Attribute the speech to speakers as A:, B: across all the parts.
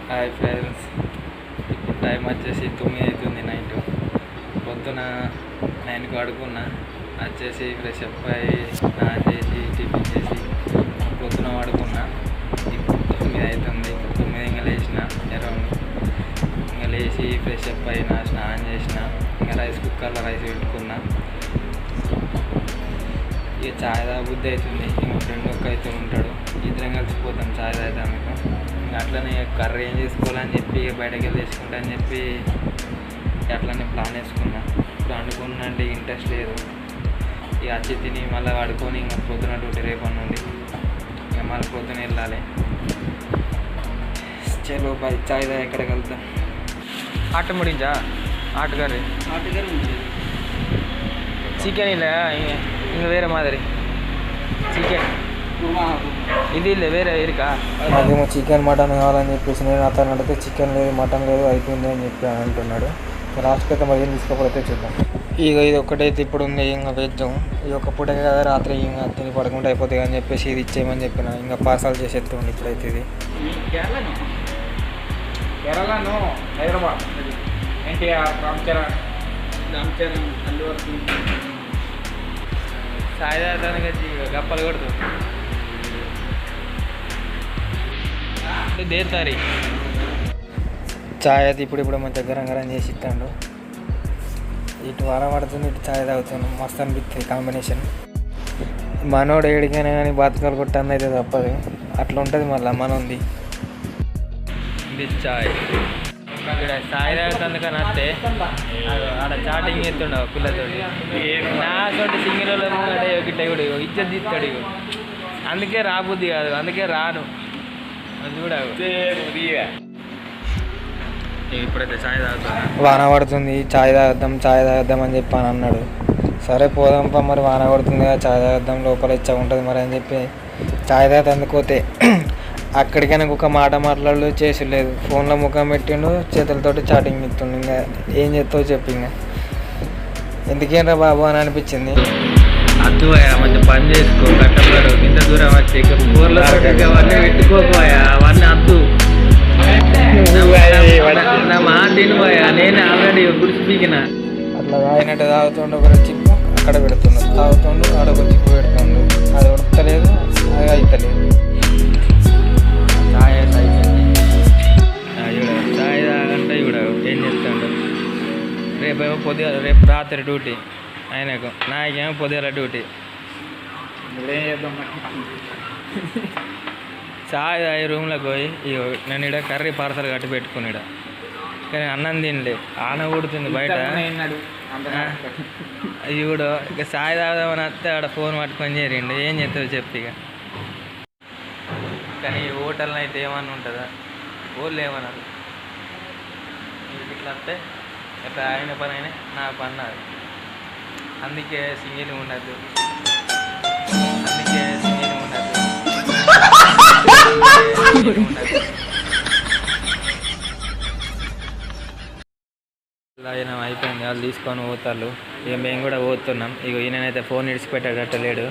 A: Hi friends, ఇప్పుడు time వచ్చేసి 9 అవుతుంది నైట్. పొద్దున 9కి పడుకున్నా, వచ్చేసి ఫ్రెష్ అప్ అయ్యి స్నానం చేసి టిఫిన్ చేసి పొద్దున పడుకున్నా. ఇప్పుడు 9 అవుతుంది. 9 ఇంకా లేచిన అరౌండ్. ఇంకా లేచి ఫ్రెష్ అప్ అయినా, స్నానం చేసిన, ఇంకా రైస్ కుక్కర్లో రైస్ పెట్టుకున్నా. ఇక చాయ్ తాగబుద్ధి అవుతుంది. మా ఫ్రెండ్ ఒక్క అయితే ఉంటాడు, ఇద్దరం కలిసిపోతాం చాయ్ తాగుతాం. మీకు ఇంకా అట్లనే కర్రీ ఏం చేసుకోవాలని చెప్పి బయటకు వెళ్ళి వేసుకుంటా అని చెప్పి అట్లనే ప్లాన్ వేసుకున్నా. ఇప్పుడు అనుకున్నంటే ఇంట్రెస్ట్ లేదు. ఇక వచ్చి తిని మళ్ళీ పడుకొని ఇంకా పొద్దున డ్యూటీ రేపటి నుండి ఇక మళ్ళీ పొద్దున వెళ్ళాలి. చలో బాయ్, చాయ్ తాగి ఎక్కడికి వెళ్తాం. ఆట ముడించా ఆటగారి చికెన్ ఇలా ఇంకా వేరే మాదిరి చికెన్ ఇది వేరే ఇరుకా.
B: నాకేమో చికెన్ మటన్ కావాలని చెప్పేసి నేను అతను అడిగితే చికెన్ లేదు మటన్ లేదు అయిపోయింది అని చెప్పి అంటున్నాడు. లాస్ట్కి అయితే మరి ఏం తీసుకోకపోతే చూద్దాం. ఇక ఇది ఒక్కటైతే ఇప్పుడు ఉంది, ఇంకా వేద్దాం. ఇది ఒక పూట కదా రాత్రి ఇంకా తిని పడుకుంటే అయిపోతాయి అని చెప్పేసి ఇది ఇచ్చేయమని చెప్పిన. ఇంకా పార్సల్ చేసేస్తుంది ఇప్పుడైతే. ఇది
A: కేరళను హైదరాబాద్ ఎన్టీఆర్ రామ్ చరణ్ అల్లు అర్జున్ సాయిదానికి వచ్చి గప్పలు కొడుతు దేతారి
B: చాయ్ అయితే ఇప్పుడు మంచిగా గరం గరం చేసి ఇస్తాడు. ఇటు వారం పడుతుంది, ఇటు చాయ్ తాగుతాను. మస్తు అనిపిస్తుంది కాంబినేషన్. మనోడు ఏడికైనా కానీ బాతుకాలు కొట్టంది అయితే తప్పదు. అట్లా ఉంటుంది మళ్ళీ మనది.
A: ఇది చాయ్ ఇక్కడ చాయ్ తాగుతుందుకని వస్తే ఆడ చాటింగ్ చేస్తుండవు పిల్లతోటి. నా తోటి సింగిల్ అంటే గిట్ట కూడా ఇజ్జత్ తీస్తాడు. ఇక అందుకే రాబుద్ది కాదు, అందుకే రాను. అది కూడా ఇప్పుడైతే చాయ్ తాగుతాను.
B: వాన పడుతుంది, చాయ్ తాగద్దాం అని చెప్పి అని అన్నాడు. సరే పోదాంపా, మరి వాన పడుతుంది కదా చాయ్ తాగద్దాం, లోపల ఇచ్చా ఉంటుంది మరి అని చెప్పి చాయ్ తాగేందుకోతే అక్కడికైనా ఒక మాట మాట్లాడు చేసి లేదు. ఫోన్లో ముఖం పెట్టిండు, చేతులతోటి చాటింగ్ ఇస్తుండు. ఇంకా ఏం చేస్తావు చెప్పి ఇంకా ఎందుకేంరా బాబు అని అనిపించింది.
A: అద్దు మంచి పని చేసుకో, కట్టలు ఇంత దూరం వచ్చి కూరలో అవన్నీ పెట్టుకోపోయా, అవన్నీ అద్దు నా మాట తినిపోయా. నేను ఆల్రెడీ గుడిసి పీకిన.
B: అట్లా తాగినట్టు తాగుతుండు, ఒక చిప్పు అక్కడ పెడుతుండు, తాగుతుండు ఆడొక చిప్పు పెడుతుండు. అది ఉడతలేదు, అది అవుతలేదు.
A: చాయ్ చాయ్ తాగంటే ఇప్పుడు ఏం చేస్తాడు. రేపు రాత్రి డ్యూటీ ఆయనకు, నాకేమో పొద్దుగల డ్యూటీ. చాయ్ తాగి రూమ్లోకి పోయి ఇక నేను ఇక్కడ కర్రీ పార్సల్ కట్టి పెట్టుకున్నాడు. కానీ అన్నం తినలే, ఆన కొడుతుంది బయట. ఇప్పుడు ఇక చాయ్ తాగుదామని వస్తే ఆడ ఫోన్ పట్టుకొని చేరిండు. ఏం చేస్తావు చెప్పి ఇక. కానీ ఈ హోటల్ని అయితే ఏమన్నా ఉంటుందా, ఓళ్ళు ఏమన్నారు. ఇట్లా వస్తే ఎట్లా ఆయన పని అయినా నా పని అది. అందుకే సింగిల్ ఉండద్దు, అందుకే సింగిల్ ఉండద్దు. ఆయన అయిపోయింది, వాళ్ళు తీసుకొని పోతారు. ఇక మేము కూడా పోతున్నాం. ఇక ఈయనైతే ఫోన్ ఇడిచిపెట్టేటట్టు లేడు.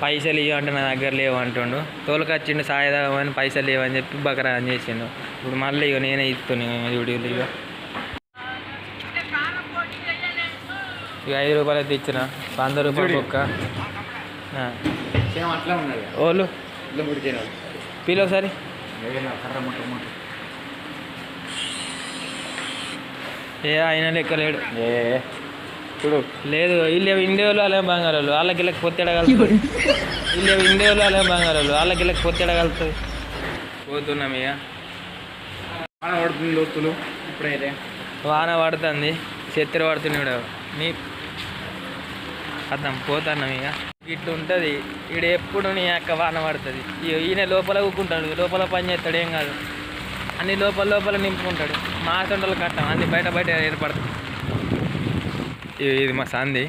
A: పైసలు ఇవ్వంటే నా దగ్గర లేవు అంటుండు. తోలుకొచ్చిండు సాయదామని పైసలు లేవని చెప్పి బకరా అని చేసిండు. ఇప్పుడు మళ్ళీ ఇక నేనే ఇస్తున్నాను వీడియోలు. ఇక 5 రూపాయలు అయితే ఇచ్చిన, 100 రూపాయలు ఒక్క
B: అట్లా ఉన్నది
A: ఓళ్ళు పీలో ఒకసారి. ఏ ఆయన లెక్క లేడు
B: చూడు.
A: లేదు వీళ్ళు ఇండియాలో అలా బంగారాలు వాళ్ళకి వెళ్ళకి పొత్తెడగలుగుతుంది. వీళ్ళు ఇండియాలో అలా బంగారాలు వాళ్ళకి వెళ్ళకి పొత్తెడగలుగుతుంది. పోతున్నాం ఇక.
B: వాన పడుతుంది లోతులు. ఇప్పుడైతే
A: వాన పడుతుంది, చెత్తర పడుతున్నాడు. నీ అర్థం పోతున్నాం ఇక. ఇట్లా ఉంటుంది ఈడ ఎప్పుడు నీ అక్క వాన పడుతుంది. ఈయన లోపల ఊక్కుంటాడు, లోపల పని చేస్తాడు, ఏం కాదు. అన్ని లోపల నింపుకుంటాడు. మా సొంటలు కట్టం అన్ని బయట ఏర్పడుతుంది. ఇది మా సంది.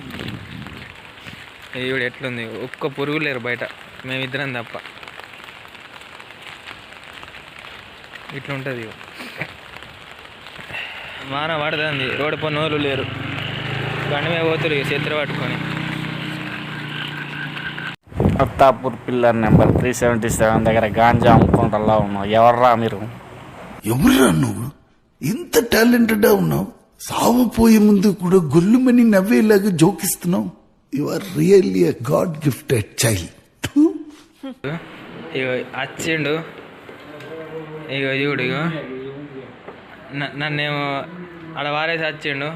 A: ఈవిడ ఎట్లుంది, ఒక్క పురుగు లేరు బయట, మేమిద్దరం తప్ప. ఇట్లుంటుంది. వాన పడుతుంది, రోడ్డు పన్నోళ్ళు లేరు, బండి మీద పోతురు చేతులు పట్టుకొని.
C: అత్తాపూర్ పిల్లర్ నెంబర్ 377 దగ్గర గాంజా అమ్ముకుంటా ఉన్నాం. ఎవర్రా మీరు? ఎవరురా నువ్వు? ఇంత టాలెంటెడ్ ఉన్నావు, సావపోయే ముందు కూడా గొల్లుమని నవ్వేలాగా జోకిస్తున్నావు. You are really a god gifted child.
A: ఇగో వచ్చిండు, ఇగో చూడు, ఇగో నన్నేమో ఆడ వారేసి వచ్చిండు.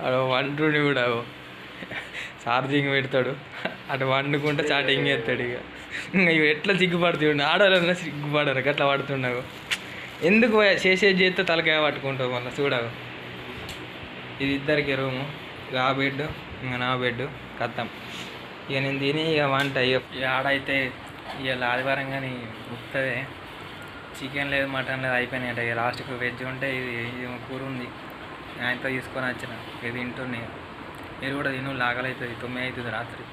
A: ఆడ వంటుండి కూడా ఛార్జింగ్ పెడతాడు, అటు వండుకుంటే చాటింగ్ చేస్తాడు. ఇక ఇవి ఎట్లా సిగ్గుపడుతుండే, ఆడవాళ్ళన్నా సిగ్గుపడరు అట్లా పడుతుండవు. ఎందుకు చేసేది చేస్తే తలకాయ పట్టుకుంటావు మళ్ళీ చూడవు. ఇది ఇద్దరికి రూము, ఇక ఆ బెడ్ ఇంకా నా బెడ్ కత్తాం. ఇక నేను తిని ఇక వంట ఇక ఆడైతే ఇక ఆదివారం కానీ గుర్తుంది, చికెన్ లేదు మటన్ లేదు అయిపోయినాయి. ఇక లాస్ట్కి వెజ్ ఉంటే ఇది కూర ఉంది, ఆయనతో తీసుకొని వచ్చిన. ఇది తింటున్నాయి, మీరు కూడా తిను, లాగలవుతుంది. 9 అవుతుంది రాత్రి.